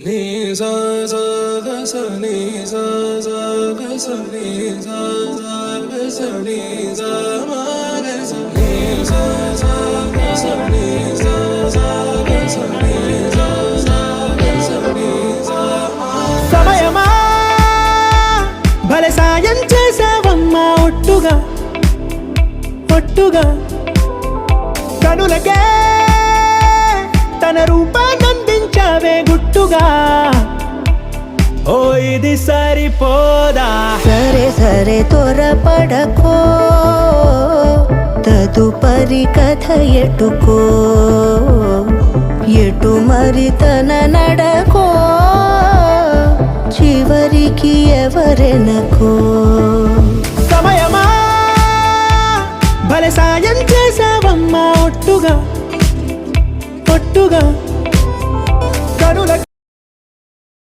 నీ సా సా గ స నీ సా సా గ స నీ సా సా గ స నీ సా మా గ స నీ సా సా గ స నీ సా సా గ స నీ సా సా గ స నీ సా మా. సమయమా భలే సాయం చేసావమ్మా ఒట్టుగా ఒట్టుగా కనులకే తన రూపాన్నందించావే గుట్టుగా. ఓ ఇది సరిపోదా సరే సరే త్వరపడకో తదుపరి కథ ఎటుకో ఎటు మరి తన నడకో చివరికి ఎవరెనకో.